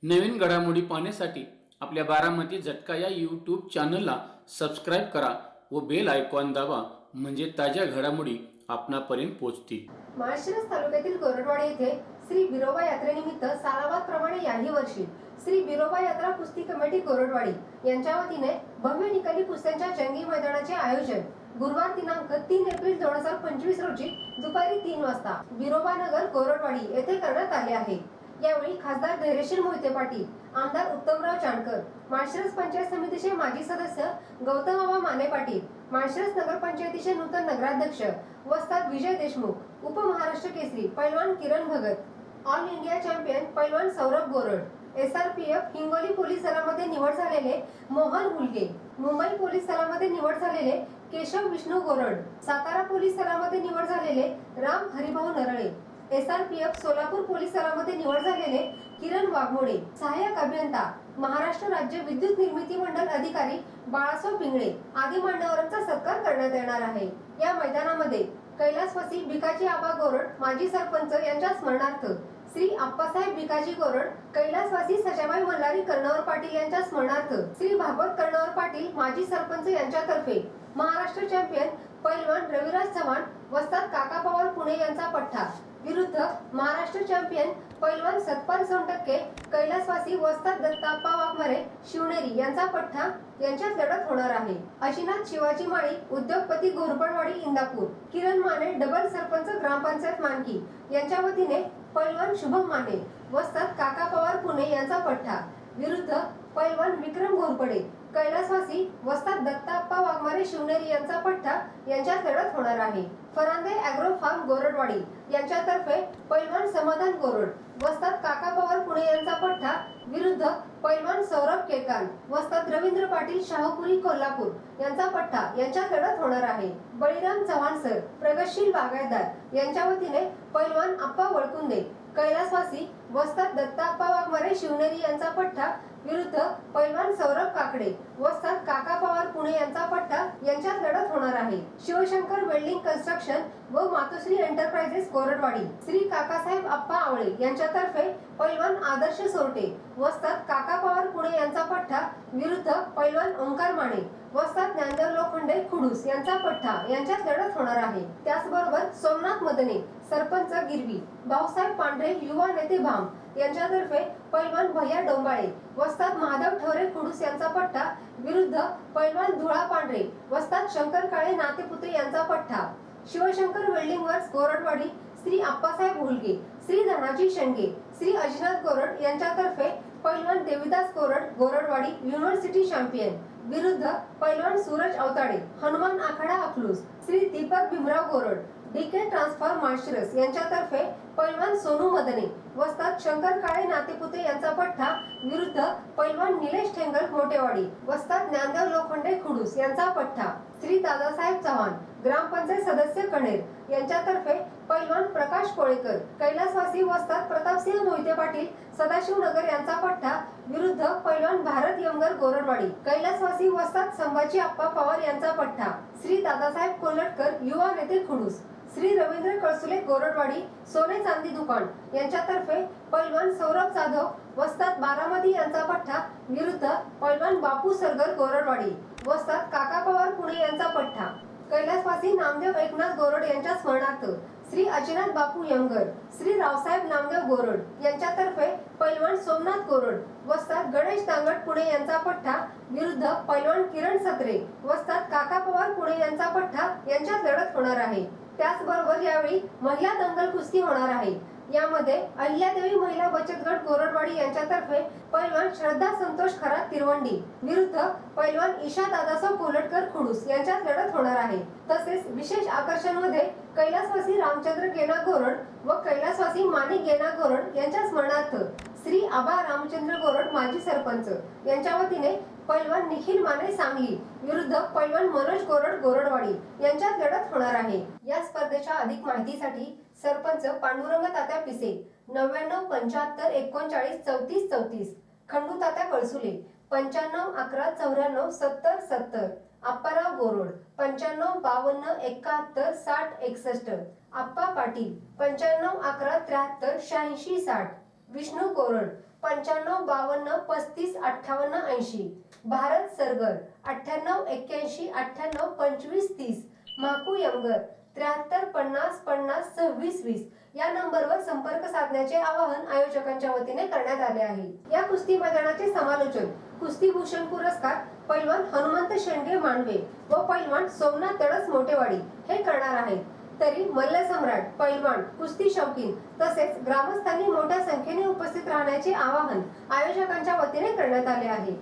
नवीन घडामोडी पाहण्यासाठी आपल्या बारामती झटका या यूट्यूब चॅनलला सबस्क्राईब करा व बेल आयकॉन दाबा, म्हणजे ताज्या घडामोडी आपणापर्यंत पोहोचतील। माळशिरस तालुक्यातील कोरडवाडी येथे श्री बिरोबा यात्रेनिमित्त सालाबादप्रमाणे याही वर्षी श्री बिरोबा यात्रा कुस्ती कमिटी कोरडवाडी यांच्या वतीने भव्य निकाली कुस्त्यांच्या जंगी मैदानाचे आयोजन गुरुवार दिनांक 3 एप्रिल 2025 रोजी दुपारी 3 वाजता बिरोबा नगर कोरडवाडी येथे करण्यात आले आहे। यावेळी खासदार धैर्यशील मोहिते पाटील, आमदार उत्तमराव चांडकर, माळशिरस पंचायत समितीचे माजी सदस्य गौतम माने पाटील, माळशिरस नगरपंचायतीचे नूतन नगराध्यक्ष वस्ताद विजय देशमुख, उपमहाराष्ट्र केसरी पैलवान किरण भगत, ऑल इंडिया चॅम्पियन पैलवान सौरभ गोरड, SRPF हिंगोली पोलीस दलामध्ये निवड झालेले मोहन हुलगे, मुंबई पोलीस दलामध्ये निवड झालेले केशव विष्णू गोरड, सातारा पोलीस दलामध्ये निवड झालेले राम हरिभाऊ नरळे, SRPF सोलापूर पोलीस दलामध्ये निवड झालेले किरण वाघमोडे, सहाय्यक अभियंता महाराष्ट्र राज्य विद्युत निर्मिती मंडळ अधिकारी बाळासाहेब पिंगळे आदी मान्यवरांचा सत्कार करण्यात येणार आहे। या मैदानामध्ये कैलासवासी भिकाजी आबा गोरड माजी सरपंच यांच्या स्मरणार्थ श्री आप्पासाहेब भिकाजी गोरड, कैलासवासी सजाबाई मल्हारी कर्णवर पाटील यांच्या स्मरणार्थ श्री भागवत कर्णवर पाटील माजी सरपंच यांच्यातर्फे महाराष्ट्र चॅम्पियन पैलवान रविराज चव्हाण वस्ताद काका पवार पुणे यांचा पठ्ठा विरुद्ध महाराष्ट्र चॅम्पियन पैलवान सतपाल सोनटक्के कैलासवासी वस्ताद दत्ताप्पा वाघमारे शिवनेरी यांचा पठ्ठा यांच्यात लढत होणार आहे। अशिनाथ शिवाजी माळी उद्योगपती घोरपडवाडी इंदापूर, किरण माने डबल सरपंच ग्रामपंचायत मानकी यांच्या वतीने पैलवान शुभम माने वस्ताद काका पवार पुणे यांचा पठ्ठा विरुद्ध पैलवान विक्रम घोरपडे कैलासवासी वस्ताद दत्ताप्पा वाघमारे शिवनेरी यांचा पठ्ठा यांच्यात लढत होणार आहे। फरांदे ॲग्रो फार्म गोरडवाडी यांच्यातर्फे पैलवान समाधान गोरड वस्ताद काका पवार पुणे यांचा पठ्ठा विरुद्ध पैलवान सौरभ केकान वस्ताद रवींद्र पाटील शाहपुरी कोल्हापूर यांचा पठ्ठा यांच्यात लढत होणार आहे। बळीराम चव्हाण सर प्रगतशील बागायतदार यांच्या वतीने पैलवान आप्पा वळकुंदे कैलासवासी वस्ताद दत्ताप्पा वाघमारे शिवनेरी यांचा पठ्ठा विरुद्ध पैलवान सौरभ काकडे वस्ताद काका पवार पुणे यांचा पठ्ठा यांच्यात लढत होणार आहे। शिवशंकर वेल्डिंग कन्स्ट्रक्शन व मातोश्री एंटरप्राइजेस कोरडवाडी श्री काकासाहेब आप्पा आवळे यांच्यातर्फे पैलवान आदर्श सोरटे वस्ताद काका पवार पुणे यांचा पठ्ठा विरुद्ध पैलवान ओंकार माने वस्ताद ज्ञानदेव लोखंडे खुडूस यांचा पठ्ठा यांच्यात लढत होणार आहे। त्याचबरोबर सोमनाथ मदने सरपंच गिरवी, भाऊसाहेब पांढरे युवा नेते भाम यांच्यातर्फे पैलवान भैया डोंबाळे वस्ताद महादेव ठवरे खुडूस यांचा पठ्ठा विरुद्ध पैलवान धुळा पांढरे वस्ताद शंकर काळे नातेपुते यांचा पठ्ठा। शिवशंकर वेल्डिंग वर्क्स गोरडवाडी श्री आप्पासाहेब हुलगे, श्री धनाजी शेंडगे, श्री अजिनाथ गोरड यांच्यातर्फे पैलवान देविदास गोरड गोरडवाडी युनिव्हर्सिटी चॅम्पियन विरुद्ध पैलवान सूरज अवताडे हनुमान आखाडा अकलूज श्री दीपक भीमराव गोरड DK ट्रान्सफॉर्म माळशिरस यांच्यातर्फे पैलवान सोनू मदने वस्ताद शंकर काळे नातेपुते यांचा पठ्ठा विरुद्ध पैलवान निलेश ठेंगल मोठेवाडी वस्ताद ज्ञानदेव लोखंडे खुडूस यांचा पठ्ठा। श्री दादासाहेब चव्हाण ग्रामपंचायत सदस्य कणेर यांच्यातर्फे पैलवान प्रकाश कोळेकर कैलासवासी वस्ताद प्रतापसिंह मोहिते पाटील सदाशिवनगर यांचा पठ्ठा विरुद्ध पैलवान भारत यमगर गोरडवाडी कैलासवासी वस्ताद संभाजी आप्पा पवार यांचा पठ्ठा। श्री दादासाहेब कोल्हटकर युवा नेते खुडूस श्री रवींद्र कळसुले गोरडवाडी सोने चांदी दुकान यांच्यातर्फे पैलवान सौरभ जाधव वस्ताद बारामती यांचा पठ्ठा विरुद्ध पैलवान बापू सरगर गोरडवाडी वस्ताद काका पवार पुणे यांचा पठ्ठा। कैलासवासी नामदेव एकनाथ गोरड यांच्या स्मरणार्थ श्री अजिनाथ बापू यमगर श्री रावसाहेब नामदेव गोरड यांच्यातर्फे पैलवान सोमनाथ गोरड वस्ताद गणेश दांगट पुणे यांचा पठ्ठा विरुद्ध पैलवान किरण सत्रे वस्ताद काका पवार पुणे यांचा पठ्ठा यांच्यात लढत होणार आहे। त्याचबरोबर यावेळी महिला दंगल कुस्ती होणार आहे। यामध्ये अहिल्यादेवी महिला बचत गट गोरडवाडी यांच्यातर्फे पैलवान श्रद्धा संतोष खरात तिरवंडी विरुद्ध पैलवान ईशा दादासाहेब कोलटकर खुडूस यांच्यात लढत होणार आहे। तसेच विशेष आकर्षण मध्ये कैलासवासी रामचंद्र गेना गोरड व कैलासवासी माणिक गेना गोरड यांच्या स्मरणार्थ श्री आबा रामचंद्र गोरड माजी सरपंच यांच्या वतीने पैलवान निखिल माने सांगली विरुद्ध पैलवान मनोज गोरड गोरडवाडी यांच्यात लढत होणार आहे। या स्पर्धेच्या अधिक माहितीसाठी सरपंच पांडुरंग तात्या पिसे 99 75 39 34 34, खंडू तात्या कळसुले 95 11 94 70 70, अप्पाराव गोरड 95 52 71 60 61, अप्पा पाटील 95 11 73 86 60, विष्णू गोरड 9552355880, भारत सरगर 9881982530, माकू यमगर 7350502620 या नंबरवर संपर्क साधण्याचे आवाहन आयोजकांच्या वतीने करण्यात आले आहे। या कुस्ती मैदानाचे समालोचन कुस्तीभूषण पुरस्कार पैलवान हनुमंत शेंडगे मांडवे व पैलवान सोमनाथ तडस मोठेवाडी हे करणार आहेत। तरी मल्लसम्राट, पैलवान, कुस्ती शौकीन तसेच ग्रामस्थांनी मोठ्या संख्येने उपस्थित राहण्याचे आवाहन आयोजकांच्या वतीने करण्यात आले आहे।